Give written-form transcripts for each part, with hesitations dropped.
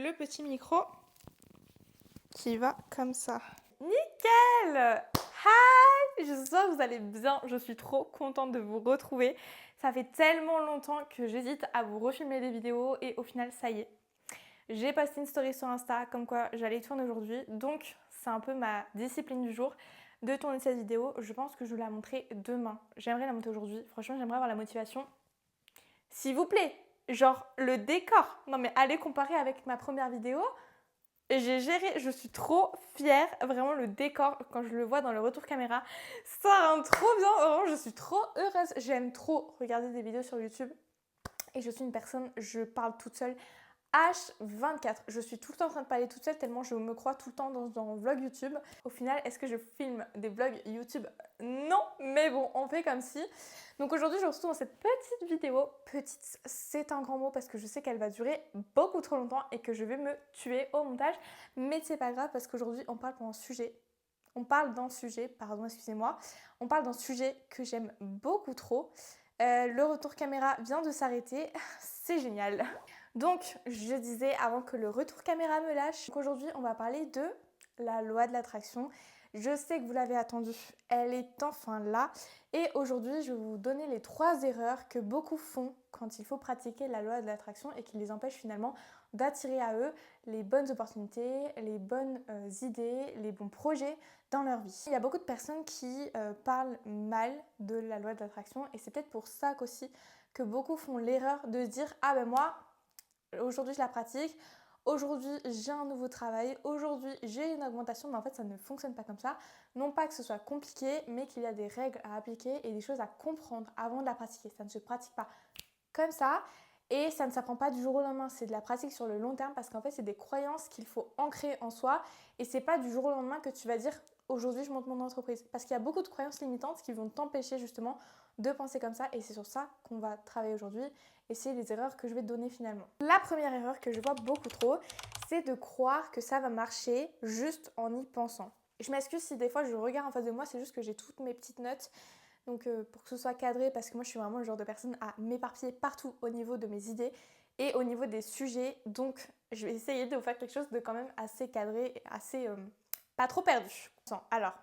le petit micro qui va comme ça. Nickel! Hi! J'espère que vous allez bien, je suis trop contente de vous retrouver. Ça fait tellement longtemps que j'hésite à vous refilmer des vidéos et au final ça y est. J'ai posté une story sur Insta comme quoi j'allais tourner aujourd'hui, donc c'est un peu ma discipline du jour de tourner cette vidéo. Je pense que je vais la montrer demain. J'aimerais la monter aujourd'hui, franchement j'aimerais avoir la motivation. S'il vous plaît, genre le décor. Non mais allez comparer avec ma première vidéo. J'ai géré, je suis trop fière, vraiment le décor, quand je le vois dans le retour caméra, ça rend trop bien, vraiment je suis trop heureuse. J'aime trop regarder des vidéos sur YouTube et je suis une personne, je parle toute seule H24. Je suis tout le temps en train de parler toute seule tellement je me crois tout le temps dans un vlog YouTube. Au final, est-ce que je filme des vlogs YouTube? Non, mais bon, on fait comme si. Donc aujourd'hui, je vous retrouve dans cette petite vidéo. Petite, c'est un grand mot parce que je sais qu'elle va durer beaucoup trop longtemps et que je vais me tuer au montage. Mais c'est pas grave parce qu'aujourd'hui, on parle d'un sujet. On parle d'un sujet, pardon, excusez-moi. On parle d'un sujet que j'aime beaucoup trop. Le retour caméra vient de s'arrêter. C'est génial. Donc, je disais avant que le retour caméra me lâche qu'aujourd'hui, on va parler de la loi de l'attraction. Je sais que vous l'avez attendue, elle est enfin là. Et aujourd'hui, je vais vous donner les 3 erreurs que beaucoup font quand il faut pratiquer la loi de l'attraction et qui les empêchent finalement d'attirer à eux les bonnes opportunités, les bonnes idées, les bons projets dans leur vie. Il y a beaucoup de personnes qui parlent mal de la loi de l'attraction et c'est peut-être pour ça qu'aussi que beaucoup font l'erreur de se dire « Ah ben moi, aujourd'hui je la pratique, aujourd'hui j'ai un nouveau travail, aujourd'hui j'ai une augmentation », mais en fait ça ne fonctionne pas comme ça. Non pas que ce soit compliqué, mais qu'il y a des règles à appliquer et des choses à comprendre avant de la pratiquer. Ça ne se pratique pas comme ça et ça ne s'apprend pas du jour au lendemain. C'est de la pratique sur le long terme parce qu'en fait c'est des croyances qu'il faut ancrer en soi et c'est pas du jour au lendemain que tu vas dire aujourd'hui je monte mon entreprise. Parce qu'il y a beaucoup de croyances limitantes qui vont t'empêcher justement de penser comme ça et c'est sur ça qu'on va travailler aujourd'hui et c'est les erreurs que je vais te donner finalement. La première erreur que je vois beaucoup trop, c'est de croire que ça va marcher juste en y pensant. Je m'excuse si des fois je regarde en face de moi, c'est juste que j'ai toutes mes petites notes. Donc pour que ce soit cadré, parce que moi je suis vraiment le genre de personne à m'éparpiller partout au niveau de mes idées et au niveau des sujets. Donc je vais essayer de vous faire quelque chose de quand même assez cadré et assez pas trop perdu. Alors,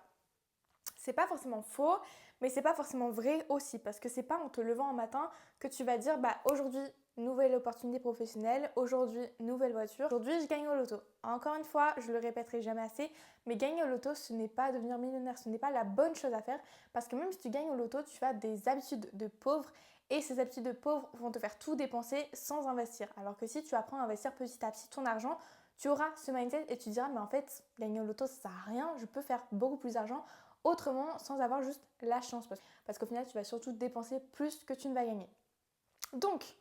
c'est pas forcément faux, mais c'est pas forcément vrai aussi, parce que c'est pas en te levant un matin que tu vas dire bah aujourd'hui nouvelle opportunité professionnelle, aujourd'hui nouvelle voiture, aujourd'hui je gagne au loto. Encore une fois, je le répéterai jamais assez, mais gagner au loto ce n'est pas devenir millionnaire, ce n'est pas la bonne chose à faire, parce que même si tu gagnes au loto, tu as des habitudes de pauvre et ces habitudes de pauvre vont te faire tout dépenser sans investir. Alors que si tu apprends à investir petit à petit ton argent, tu auras ce mindset et tu te diras mais en fait gagner au loto ça sert à rien, je peux faire beaucoup plus d'argent autrement sans avoir juste la chance parce qu'au final tu vas surtout dépenser plus que tu ne vas gagner. Donc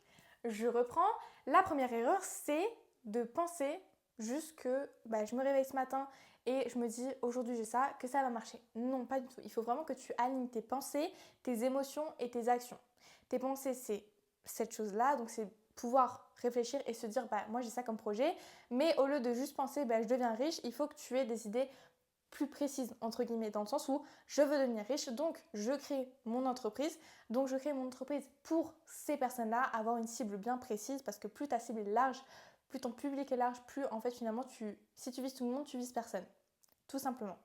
je reprends, la première erreur c'est de penser juste que je me réveille ce matin et je me dis aujourd'hui j'ai ça, que ça va marcher. Non, pas du tout. Il faut vraiment que tu alignes tes pensées, tes émotions et tes actions. Tes pensées c'est cette chose là, donc c'est pouvoir réfléchir et se dire moi j'ai ça comme projet, mais au lieu de juste penser je deviens riche, il faut que tu aies des idées plus précise entre guillemets, dans le sens où je veux devenir riche, donc je crée mon entreprise, pour ces personnes-là, avoir une cible bien précise, parce que plus ta cible est large, plus ton public est large, plus en fait finalement si tu vises tout le monde, tu vises personne, tout simplement.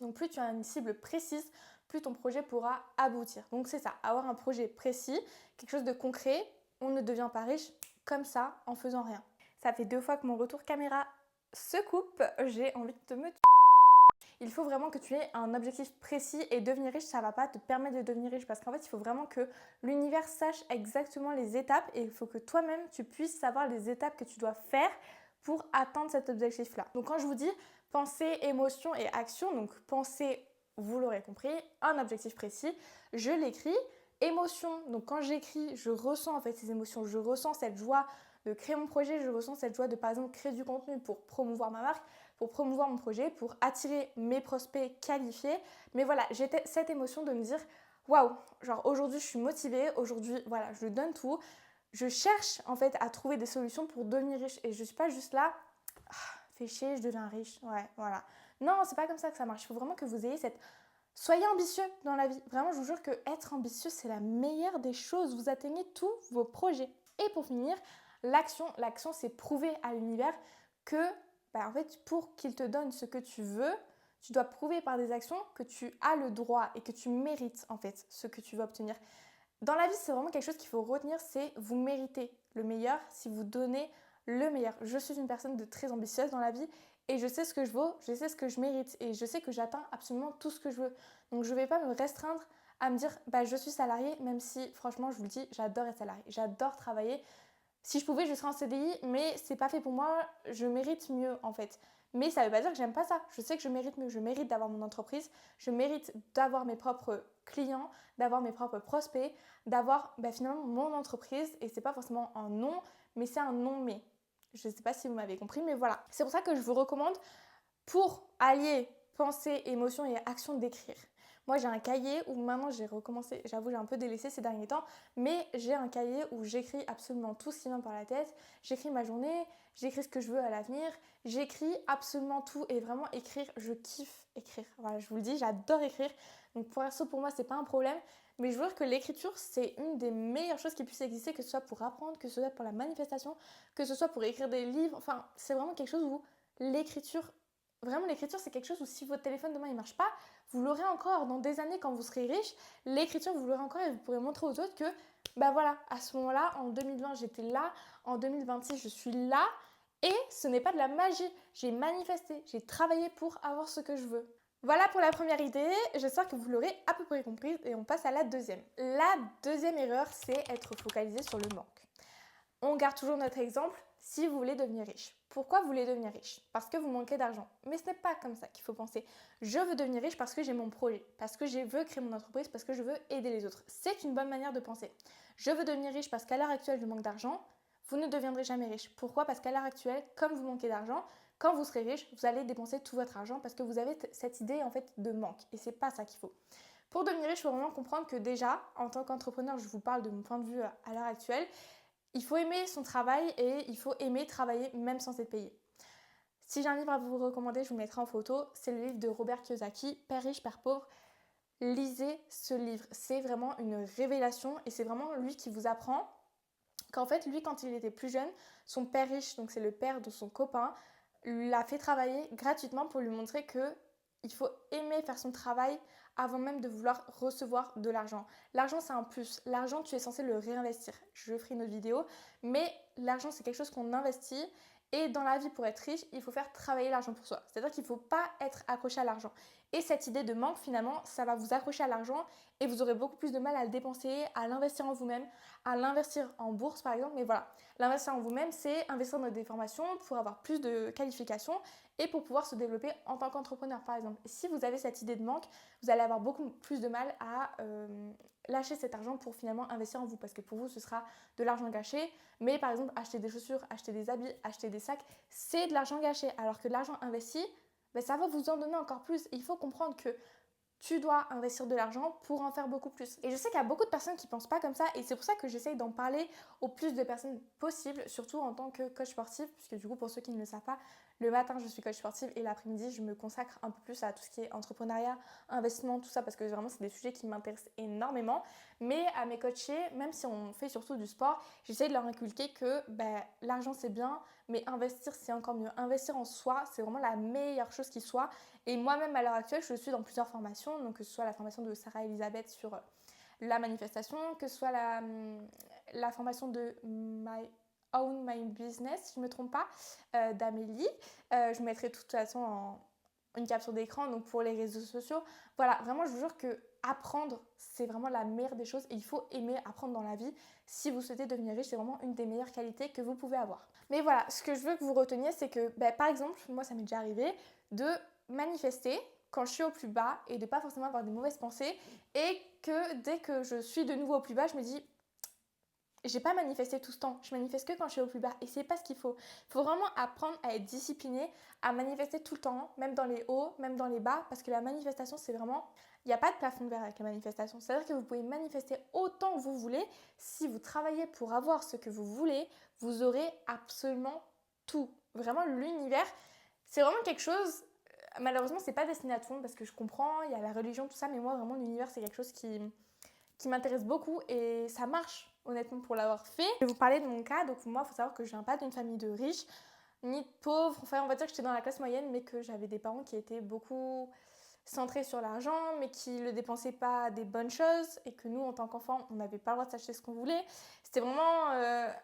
Donc plus tu as une cible précise, plus ton projet pourra aboutir. Donc c'est ça, avoir un projet précis, quelque chose de concret, on ne devient pas riche comme ça en faisant rien. Ça fait 2 fois que mon retour caméra se coupe, j'ai envie de me... Il faut vraiment que tu aies un objectif précis et devenir riche, ça ne va pas te permettre de devenir riche parce qu'en fait, il faut vraiment que l'univers sache exactement les étapes et il faut que toi-même, tu puisses savoir les étapes que tu dois faire pour atteindre cet objectif-là. Donc quand je vous dis pensée, émotion et action, donc pensée, vous l'aurez compris, un objectif précis, je l'écris. Émotion, donc quand j'écris, je ressens en fait ces émotions, je ressens cette joie de créer mon projet, je ressens cette joie de par exemple créer du contenu pour promouvoir ma marque, pour promouvoir mon projet, pour attirer mes prospects qualifiés. Mais voilà, j'ai cette émotion de me dire waouh, genre aujourd'hui je suis motivée, aujourd'hui voilà, je donne tout. Je cherche en fait à trouver des solutions pour devenir riche et je suis pas juste là, fais chier, je deviens riche. Ouais, voilà. Non, c'est pas comme ça que ça marche. Il faut vraiment que vous ayez cette... Soyez ambitieux dans la vie. Vraiment, je vous jure que être ambitieux, c'est la meilleure des choses. Vous atteignez tous vos projets. Et pour finir, L'action, c'est prouver à l'univers que, en fait, pour qu'il te donne ce que tu veux, tu dois prouver par des actions que tu as le droit et que tu mérites en fait ce que tu veux obtenir. Dans la vie, c'est vraiment quelque chose qu'il faut retenir, c'est vous méritez le meilleur si vous donnez le meilleur. Je suis une personne de très ambitieuse dans la vie et je sais ce que je vaux, je sais ce que je mérite et je sais que j'atteins absolument tout ce que je veux. Donc je ne vais pas me restreindre à me dire je suis salariée, même si franchement je vous le dis, j'adore être salariée, j'adore travailler. Si je pouvais, je serais en CDI, mais c'est pas fait pour moi, je mérite mieux en fait. Mais ça veut pas dire que j'aime pas ça. Je sais que je mérite mieux, je mérite d'avoir mon entreprise, je mérite d'avoir mes propres clients, d'avoir mes propres prospects, d'avoir finalement mon entreprise. Et c'est pas forcément un non, mais c'est un non mais. Je sais pas si vous m'avez compris, mais voilà. C'est pour ça que je vous recommande, pour allier pensée, émotion et action, d'écrire. Moi, j'ai un cahier où maintenant j'ai recommencé, j'avoue, j'ai un peu délaissé ces derniers temps, mais j'ai un cahier où j'écris absolument tout ce qui vient par la tête. J'écris ma journée, j'écris ce que je veux à l'avenir, j'écris absolument tout et vraiment écrire, je kiffe écrire. Voilà, je vous le dis, j'adore écrire. Donc pour moi, c'est pas un problème, mais je veux dire que l'écriture, c'est une des meilleures choses qui puisse exister, que ce soit pour apprendre, que ce soit pour la manifestation, que ce soit pour écrire des livres. Enfin, c'est vraiment quelque chose où l'écriture, c'est quelque chose où si votre téléphone demain il marche pas, vous l'aurez encore dans des années quand vous serez riche. L'écriture, vous l'aurez encore et vous pourrez montrer aux autres que, voilà, à ce moment-là, en 2020, j'étais là, en 2026, je suis là. Et ce n'est pas de la magie. J'ai manifesté, j'ai travaillé pour avoir ce que je veux. Voilà pour la première idée, j'espère que vous l'aurez à peu près comprise et on passe à la deuxième. La deuxième erreur, c'est être focalisé sur le manque. On garde toujours notre exemple, si vous voulez devenir riche. Pourquoi vous voulez devenir riche? Parce que vous manquez d'argent. Mais ce n'est pas comme ça qu'il faut penser. Je veux devenir riche parce que j'ai mon projet, parce que je veux créer mon entreprise, parce que je veux aider les autres. C'est une bonne manière de penser. Je veux devenir riche parce qu'à l'heure actuelle, je manque d'argent. Vous ne deviendrez jamais riche. Pourquoi? Parce qu'à l'heure actuelle, comme vous manquez d'argent, quand vous serez riche, vous allez dépenser tout votre argent parce que vous avez cette idée en fait de manque. Et c'est pas ça qu'il faut. Pour devenir riche, il faut vraiment comprendre que déjà, en tant qu'entrepreneur, je vous parle de mon point de vue à l'heure actuelle, il faut aimer son travail et il faut aimer travailler même sans être payé. Si j'ai un livre à vous recommander, je vous le mettrai en photo. C'est le livre de Robert Kiyosaki, Père riche, Père pauvre. Lisez ce livre. C'est vraiment une révélation et c'est vraiment lui qui vous apprend qu'en fait, lui, quand il était plus jeune, son père riche, donc c'est le père de son copain, l'a fait travailler gratuitement pour lui montrer qu'il faut aimer faire son travail avant même de vouloir recevoir de l'argent. L'argent, c'est un plus. L'argent, tu es censé le réinvestir. Je ferai une autre vidéo, mais l'argent, c'est quelque chose qu'on investit. Et dans la vie, pour être riche, il faut faire travailler l'argent pour soi. C'est-à-dire qu'il ne faut pas être accroché à l'argent. Et cette idée de manque, finalement, ça va vous accrocher à l'argent et vous aurez beaucoup plus de mal à le dépenser, à l'investir en vous-même, à l'investir en bourse, par exemple. Mais voilà, l'investir en vous-même, c'est investir dans des formations pour avoir plus de qualifications et pour pouvoir se développer en tant qu'entrepreneur, par exemple. Si vous avez cette idée de manque, vous allez avoir beaucoup plus de mal à lâcher cet argent pour finalement investir en vous, parce que pour vous, ce sera de l'argent gâché. Mais par exemple, acheter des chaussures, acheter des habits, acheter des sacs, c'est de l'argent gâché. Alors que de l'argent investi, ça va vous en donner encore plus. Et il faut comprendre que tu dois investir de l'argent pour en faire beaucoup plus. Et je sais qu'il y a beaucoup de personnes qui ne pensent pas comme ça et c'est pour ça que j'essaye d'en parler au plus de personnes possible, surtout en tant que coach sportif, puisque du coup, pour ceux qui ne le savent pas, le matin, je suis coach sportive et l'après-midi, je me consacre un peu plus à tout ce qui est entrepreneuriat, investissement, tout ça, parce que vraiment, c'est des sujets qui m'intéressent énormément. Mais à mes coachés, même si on fait surtout du sport, j'essaye de leur inculquer que l'argent, c'est bien, mais investir, c'est encore mieux. Investir en soi, c'est vraiment la meilleure chose qui soit. Et moi-même, à l'heure actuelle, je suis dans plusieurs formations, donc que ce soit la formation de Sarah Elisabeth sur la manifestation, que ce soit la formation de Own My Business, si je ne me trompe pas, d'Amélie. Je mettrai de toute façon une capture d'écran, donc pour les réseaux sociaux. Voilà, vraiment, je vous jure que apprendre, c'est vraiment la meilleure des choses et il faut aimer apprendre dans la vie. Si vous souhaitez devenir riche, c'est vraiment une des meilleures qualités que vous pouvez avoir. Mais voilà, ce que je veux que vous reteniez, c'est que, par exemple, moi, ça m'est déjà arrivé de manifester quand je suis au plus bas et de pas forcément avoir des mauvaises pensées et que dès que je suis de nouveau au plus bas, je me dis j'ai pas manifesté tout ce temps, je manifeste que quand je suis au plus bas et c'est pas ce qu'il faut. Il faut vraiment apprendre à être discipliné, à manifester tout le temps, même dans les hauts, même dans les bas, parce que la manifestation c'est vraiment, il n'y a pas de plafond de verre avec la manifestation. C'est-à-dire que vous pouvez manifester autant que vous voulez, si vous travaillez pour avoir ce que vous voulez, vous aurez absolument tout. Vraiment l'univers, c'est vraiment quelque chose, malheureusement c'est pas destiné à tout le monde parce que je comprends, il y a la religion, tout ça, mais moi vraiment l'univers c'est quelque chose qui m'intéresse beaucoup et ça marche. honnêtement pour l'avoir fait. Je vais vous parler de mon cas. Donc moi, il faut savoir que je viens pas d'une famille de riches ni de pauvres. Enfin, on va dire que j'étais dans la classe moyenne, mais que j'avais des parents qui étaient beaucoup centrés sur l'argent, mais qui le dépensaient pas à des bonnes choses, et que nous, en tant qu'enfants, on n'avait pas le droit de s'acheter ce qu'on voulait. C'était vraiment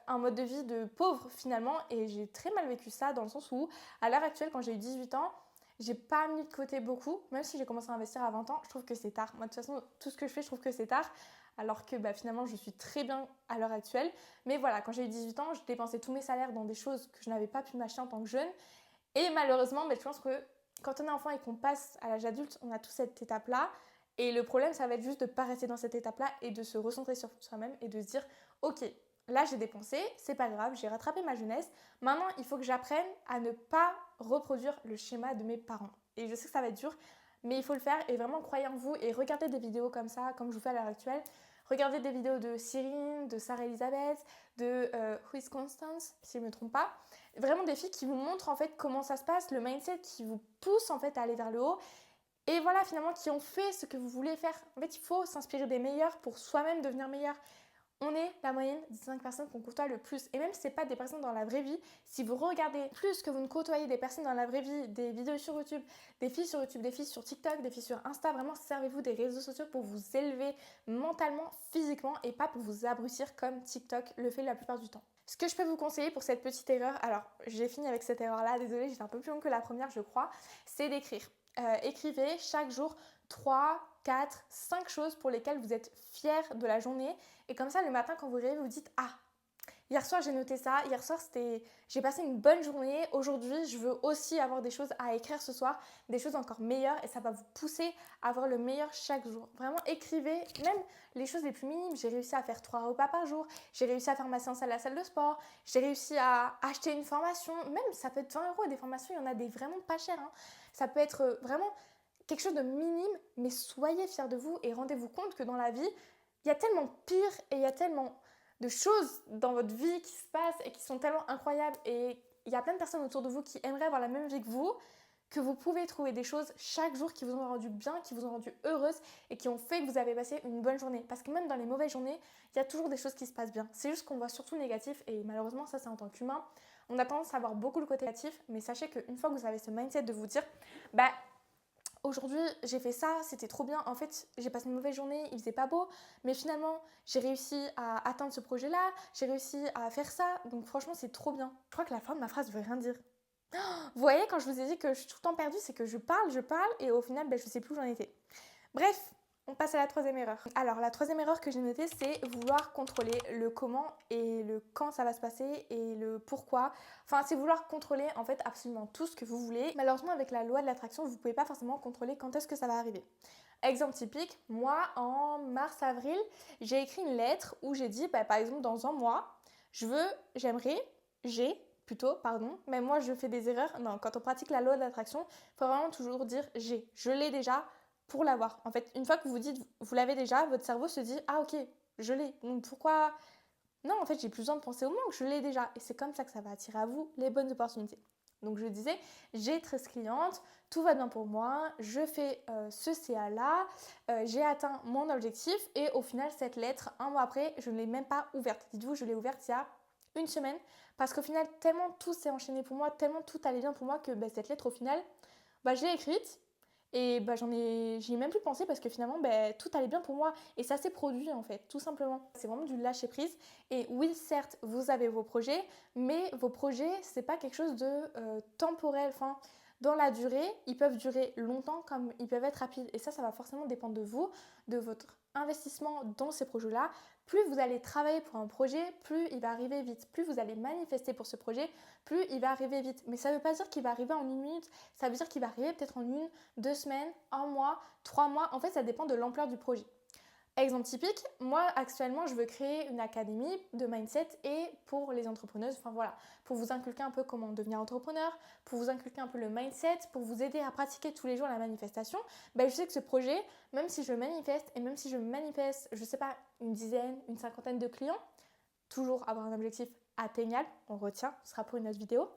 un mode de vie de pauvre finalement, et j'ai très mal vécu ça dans le sens où, à l'heure actuelle, quand j'ai eu 18 ans, j'ai pas mis de côté beaucoup, même si j'ai commencé à investir à 20 ans, je trouve que c'est tard. Moi, de toute façon, tout ce que je fais, je trouve que c'est tard, alors que finalement, je suis très bien à l'heure actuelle. Mais voilà, quand j'ai eu 18 ans, je dépensais tous mes salaires dans des choses que je n'avais pas pu m'acheter en tant que jeune. Et malheureusement, je pense que quand on est enfant et qu'on passe à l'âge adulte, on a toute cette étape-là. Et le problème, ça va être juste de ne pas rester dans cette étape-là et de se recentrer sur soi-même et de se dire, ok, là j'ai dépensé, c'est pas grave, j'ai rattrapé ma jeunesse. Maintenant, il faut que j'apprenne à ne pas reproduire le schéma de mes parents. Et je sais que ça va être dur, mais il faut le faire et vraiment croyez en vous et regardez des vidéos comme ça, comme je vous fais à l'heure actuelle. Regardez des vidéos de Cyrine, de Sarah-Elisabeth, de Who is Constance, si je ne me trompe pas. Vraiment des filles qui vous montrent en fait comment ça se passe, le mindset qui vous pousse en fait à aller vers le haut. Et voilà, finalement, qui ont fait ce que vous voulez faire. En fait, il faut s'inspirer des meilleurs pour soi-même devenir meilleur. On est la moyenne des 5 personnes qu'on côtoie le plus. Et même si ce n'est pas des personnes dans la vraie vie, si vous regardez plus que vous ne côtoyez des personnes dans la vraie vie, des vidéos sur YouTube, des filles sur TikTok, des filles sur Insta, vraiment servez-vous des réseaux sociaux pour vous élever mentalement, physiquement et pas pour vous abrutir comme TikTok le fait la plupart du temps. Ce que je peux vous conseiller pour cette petite erreur, alors j'ai fini avec cette erreur-là, désolée, j'étais un peu plus longue que la première, je crois, c'est d'écrire. Écrivez chaque jour 3, 4, 5 choses pour lesquelles vous êtes fiers de la journée. Et comme ça, le matin, quand vous réveillez, vous dites « Ah, hier soir, j'ai noté ça. Hier soir, j'ai passé une bonne journée. Aujourd'hui, je veux aussi avoir des choses à écrire ce soir, des choses encore meilleures. » Et ça va vous pousser à avoir le meilleur chaque jour. Vraiment, écrivez même les choses les plus minimes. J'ai réussi à faire 3 repas par jour. J'ai réussi à faire ma séance à la salle de sport. J'ai réussi à acheter une formation. Même, ça peut être 20 € des formations. Il y en a des vraiment pas chères. Ça peut être vraiment quelque chose de minime, mais soyez fiers de vous et rendez-vous compte que dans la vie, il y a tellement pire et il y a tellement de choses dans votre vie qui se passent et qui sont tellement incroyables et il y a plein de personnes autour de vous qui aimeraient avoir la même vie que vous pouvez trouver des choses chaque jour qui vous ont rendu bien, qui vous ont rendu heureuse et qui ont fait que vous avez passé une bonne journée. Parce que même dans les mauvaises journées, il y a toujours des choses qui se passent bien. C'est juste qu'on voit surtout le négatif et malheureusement ça c'est en tant qu'humain. On a tendance à voir beaucoup le côté négatif, mais sachez qu'une fois que vous avez ce mindset de vous dire aujourd'hui, j'ai fait ça, c'était trop bien. En fait, j'ai passé une mauvaise journée, il faisait pas beau, mais finalement, j'ai réussi à atteindre ce projet-là, j'ai réussi à faire ça. Donc franchement, c'est trop bien. Je crois que la fin de ma phrase veut rien dire. Vous voyez, quand je vous ai dit que je suis tout le temps perdue, c'est que je parle, et au final, je sais plus où j'en étais. Bref, on passe à la troisième erreur. Alors, la troisième erreur que j'ai notée, c'est vouloir contrôler le comment et le quand ça va se passer et le pourquoi. Enfin, c'est vouloir contrôler en fait absolument tout ce que vous voulez. Malheureusement, avec la loi de l'attraction, vous ne pouvez pas forcément contrôler quand est-ce que ça va arriver. Exemple typique, moi, en mars-avril, j'ai écrit une lettre où j'ai dit, par exemple, dans un mois, mais moi je fais des erreurs. Non, quand on pratique la loi de l'attraction, il faut vraiment toujours dire j'ai. Je l'ai déjà pour l'avoir. En fait, une fois que vous dites vous l'avez déjà, votre cerveau se dit ah ok, je l'ai. Donc pourquoi. Non, en fait, j'ai plus besoin de penser au manque, je l'ai déjà. Et c'est comme ça que ça va attirer à vous les bonnes opportunités. Donc je disais, j'ai 13 clientes, tout va bien pour moi, je fais ce CA-là, j'ai atteint mon objectif et au final, cette lettre, un mois après, je ne l'ai même pas ouverte. Dites-vous, je l'ai ouverte il y a une semaine parce qu'au final, tellement tout s'est enchaîné pour moi, tellement tout allait bien pour moi que cette lettre, au final, je l'ai écrite. Et j'y ai même plus pensé parce que finalement, tout allait bien pour moi. Et ça s'est produit en fait, tout simplement. C'est vraiment du lâcher prise. Et oui, certes, vous avez vos projets, mais vos projets, c'est pas quelque chose de temporel. Enfin, dans la durée, ils peuvent durer longtemps comme ils peuvent être rapides. Et ça va forcément dépendre de vous, de votre investissement dans ces projets-là. Plus vous allez travailler pour un projet, plus il va arriver vite. Plus vous allez manifester pour ce projet, plus il va arriver vite. Mais ça ne veut pas dire qu'il va arriver en 1 minute, ça veut dire qu'il va arriver peut-être en 1, 2 semaines, 1 mois, 3 mois. En fait, ça dépend de l'ampleur du projet. Exemple typique, moi actuellement je veux créer une académie de mindset et pour les entrepreneuses, pour vous inculquer un peu comment devenir entrepreneur, pour vous inculquer un peu le mindset, pour vous aider à pratiquer tous les jours la manifestation. Je sais que ce projet, même si je manifeste je sais pas, une dizaine, une cinquantaine de clients, toujours avoir un objectif atteignable, on retient, ce sera pour une autre vidéo.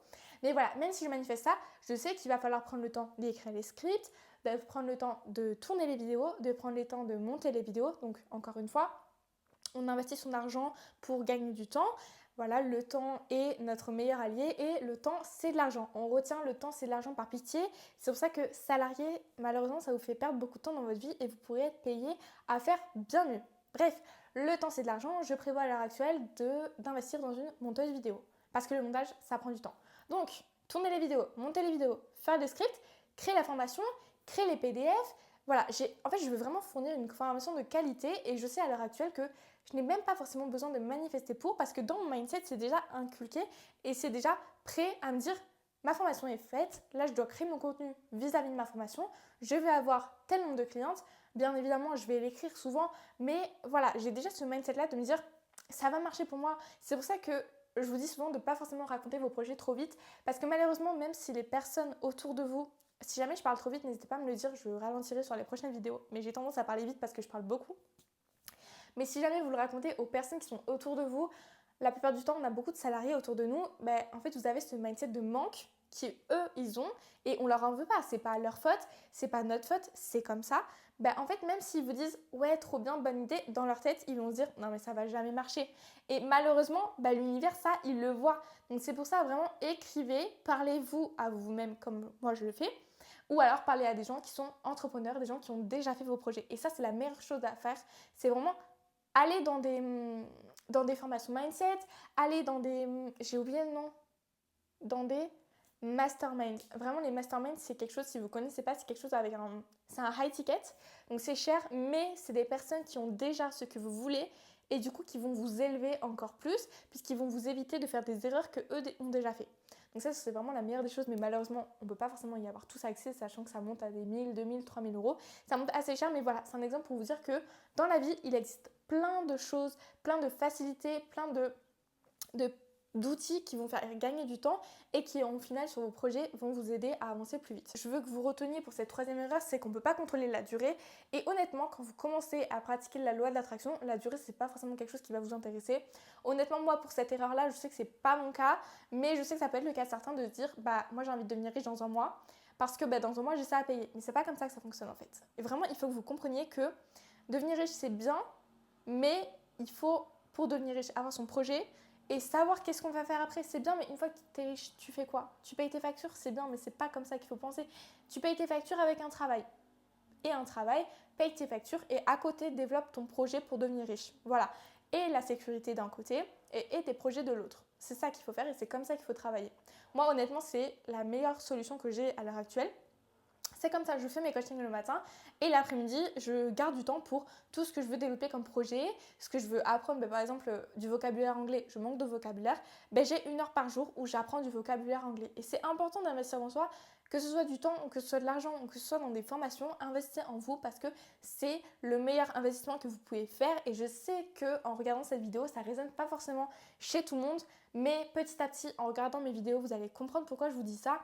Mais voilà, même si je manifeste ça, je sais qu'il va falloir prendre le temps d'écrire les scripts, de prendre le temps de tourner les vidéos, de prendre le temps de monter les vidéos. Donc encore une fois, on investit son argent pour gagner du temps. Voilà, le temps est notre meilleur allié et le temps, c'est de l'argent. On retient le temps, c'est de l'argent par pitié. C'est pour ça que salarié, malheureusement, ça vous fait perdre beaucoup de temps dans votre vie et vous pourrez être payé à faire bien mieux. Bref, le temps, c'est de l'argent. Je prévois à l'heure actuelle d'investir dans une monteuse vidéo parce que le montage, ça prend du temps. Donc, tourner les vidéos, monter les vidéos, faire des scripts, créer la formation, créer les PDF. Voilà, en fait, je veux vraiment fournir une formation de qualité et je sais à l'heure actuelle que je n'ai même pas forcément besoin de manifester pour parce que dans mon mindset, c'est déjà inculqué et c'est déjà prêt à me dire ma formation est faite, là je dois créer mon contenu vis-à-vis de ma formation, je vais avoir tel nombre de clientes, bien évidemment je vais l'écrire souvent, mais voilà, j'ai déjà ce mindset-là de me dire ça va marcher pour moi. C'est pour ça que je vous dis souvent de ne pas forcément raconter vos projets trop vite parce que malheureusement, même si les personnes autour de vous, si jamais je parle trop vite, n'hésitez pas à me le dire, je ralentirai sur les prochaines vidéos, mais j'ai tendance à parler vite parce que je parle beaucoup. Mais si jamais vous le racontez aux personnes qui sont autour de vous, la plupart du temps, on a beaucoup de salariés autour de nous, en fait, vous avez ce mindset de manque qui, eux, ils ont, et on leur en veut pas. C'est pas leur faute, c'est pas notre faute, c'est comme ça. En fait, même s'ils vous disent « ouais, trop bien, bonne idée », dans leur tête, ils vont se dire « non, mais ça va jamais marcher ». Et malheureusement, l'univers, ça, il le voit. Donc c'est pour ça, vraiment, écrivez, parlez-vous à vous-même comme moi je le fais, ou alors parlez à des gens qui sont entrepreneurs, des gens qui ont déjà fait vos projets. Et ça, c'est la meilleure chose à faire. C'est vraiment aller dans des formations mindset, aller dans des... j'ai oublié le nom. Dans des masterminds. Vraiment, les masterminds, c'est quelque chose, si vous ne connaissez pas, c'est quelque chose avec c'est un high ticket. Donc, c'est cher, mais c'est des personnes qui ont déjà ce que vous voulez et du coup, qui vont vous élever encore plus puisqu'ils vont vous éviter de faire des erreurs qu'eux ont déjà fait. Donc ça, c'est vraiment la meilleure des choses, mais malheureusement, on ne peut pas forcément y avoir tous accès, sachant que ça monte à des 1000, 2000, 3000 euros. Ça monte assez cher, mais voilà, c'est un exemple pour vous dire que dans la vie, il existe plein de choses, plein de facilités, plein d'outils qui vont faire gagner du temps et qui, au final, sur vos projets, vont vous aider à avancer plus vite. Je veux que vous reteniez pour cette troisième erreur, c'est qu'on ne peut pas contrôler la durée. Et honnêtement, quand vous commencez à pratiquer la loi de l'attraction, la durée, c'est pas forcément quelque chose qui va vous intéresser. Honnêtement, moi, pour cette erreur-là, je sais que c'est pas mon cas, mais je sais que ça peut être le cas de certains de se dire, moi, j'ai envie de devenir riche dans un mois, parce que dans un mois, j'ai ça à payer. Mais c'est pas comme ça que ça fonctionne, en fait. Et vraiment, il faut que vous compreniez que devenir riche, c'est bien, mais il faut, pour devenir riche, avoir son projet et savoir qu'est-ce qu'on va faire après. C'est bien, mais une fois que tu es riche, tu fais quoi? Tu payes tes factures, c'est bien, mais c'est pas comme ça qu'il faut penser. Tu payes tes factures avec un travail. Et un travail, paye tes factures et à côté, développe ton projet pour devenir riche. Voilà. Et la sécurité d'un côté et tes projets de l'autre. C'est ça qu'il faut faire et c'est comme ça qu'il faut travailler. Moi, honnêtement, c'est la meilleure solution que j'ai à l'heure actuelle. C'est comme ça, je fais mes coachings le matin et l'après-midi, je garde du temps pour tout ce que je veux développer comme projet, ce que je veux apprendre. Par exemple, du vocabulaire anglais, je manque de vocabulaire. J'ai 1 heure par jour où j'apprends du vocabulaire anglais. Et c'est important d'investir en soi, que ce soit du temps ou que ce soit de l'argent ou que ce soit dans des formations. Investissez en vous parce que c'est le meilleur investissement que vous pouvez faire. Et je sais qu'en regardant cette vidéo, ça ne résonne pas forcément chez tout le monde. Mais petit à petit, en regardant mes vidéos, vous allez comprendre pourquoi je vous dis ça.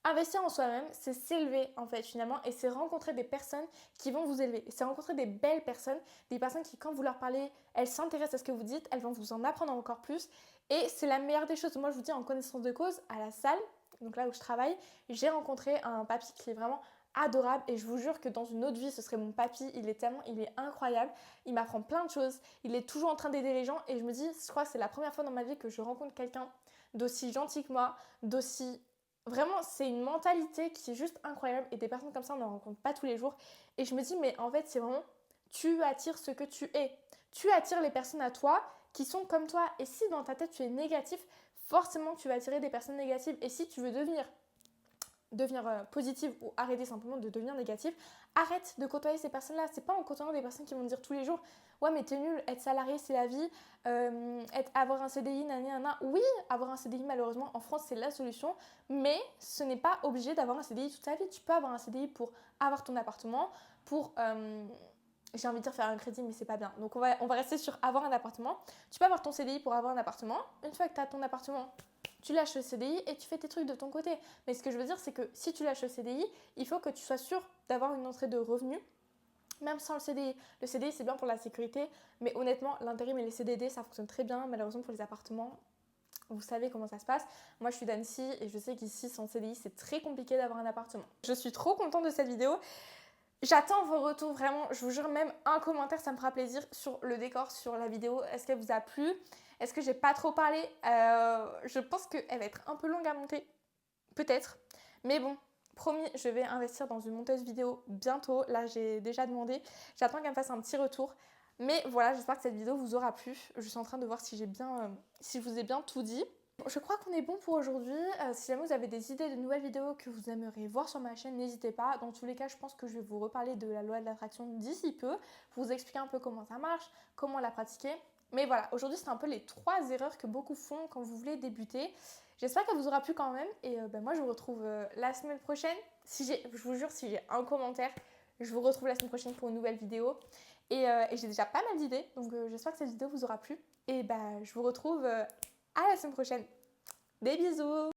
Investir en soi-même, c'est s'élever en fait finalement et c'est rencontrer des personnes qui vont vous élever. C'est rencontrer des belles personnes, des personnes qui quand vous leur parlez, elles s'intéressent à ce que vous dites, elles vont vous en apprendre encore plus et c'est la meilleure des choses. Moi je vous dis en connaissance de cause, à la salle, donc là où je travaille, j'ai rencontré un papy qui est vraiment adorable et je vous jure que dans une autre vie ce serait mon papy, il est incroyable, il m'apprend plein de choses, il est toujours en train d'aider les gens et je me dis, je crois que c'est la première fois dans ma vie que je rencontre quelqu'un d'aussi gentil que moi, d'aussi... Vraiment, c'est une mentalité qui est juste incroyable et des personnes comme ça, on n'en rencontre pas tous les jours. Et je me dis, mais en fait, c'est vraiment, tu attires ce que tu es. Tu attires les personnes à toi qui sont comme toi. Et si dans ta tête, tu es négatif, forcément, tu vas attirer des personnes négatives. Et si tu veux devenir positive ou arrêter simplement de devenir négative, arrête de côtoyer ces personnes-là. C'est pas en côtoyant des personnes qui vont te dire tous les jours ouais mais t'es nul, être salarié c'est la vie, avoir un CDI, nanana. Oui, avoir un CDI malheureusement en France c'est la solution, mais ce n'est pas obligé d'avoir un CDI toute sa vie. Tu peux avoir un CDI pour avoir ton appartement, pour... j'ai envie de dire faire un crédit, mais c'est pas bien. Donc on va rester sur avoir un appartement. Tu peux avoir ton CDI pour avoir un appartement. Une fois que tu as ton appartement, tu lâches le CDI et tu fais tes trucs de ton côté. Mais ce que je veux dire, c'est que si tu lâches le CDI, il faut que tu sois sûr d'avoir une entrée de revenus, même sans le CDI. Le CDI, c'est bien pour la sécurité, mais honnêtement, l'intérim et les CDD, ça fonctionne très bien. Malheureusement, pour les appartements, vous savez comment ça se passe. Moi, je suis d'Annecy et je sais qu'ici, sans CDI, c'est très compliqué d'avoir un appartement. Je suis trop contente de cette vidéo. J'attends vos retours vraiment, je vous jure, même un commentaire ça me fera plaisir sur le décor, sur la vidéo. Est-ce qu'elle vous a plu? Est-ce que j'ai pas trop parlé? Je pense qu'elle va être un peu longue à monter, peut-être. Mais bon, promis, je vais investir dans une monteuse vidéo bientôt. Là, j'ai déjà demandé. J'attends qu'elle me fasse un petit retour. Mais voilà, j'espère que cette vidéo vous aura plu. Je suis en train de voir si si je vous ai bien tout dit. Je crois qu'on est bon pour aujourd'hui. Si jamais vous avez des idées de nouvelles vidéos que vous aimeriez voir sur ma chaîne, n'hésitez pas. Dans tous les cas, je pense que je vais vous reparler de la loi de l'attraction d'ici peu. Vous expliquer un peu comment ça marche, comment la pratiquer. Mais voilà, aujourd'hui, c'est un peu les 3 erreurs que beaucoup font quand vous voulez débuter. J'espère qu'elle vous aura plu quand même. Et moi, je vous retrouve la semaine prochaine. Je vous jure, si j'ai un commentaire, je vous retrouve la semaine prochaine pour une nouvelle vidéo. Et j'ai déjà pas mal d'idées. Donc, j'espère que cette vidéo vous aura plu. Et je vous retrouve à la semaine prochaine. Des bisous!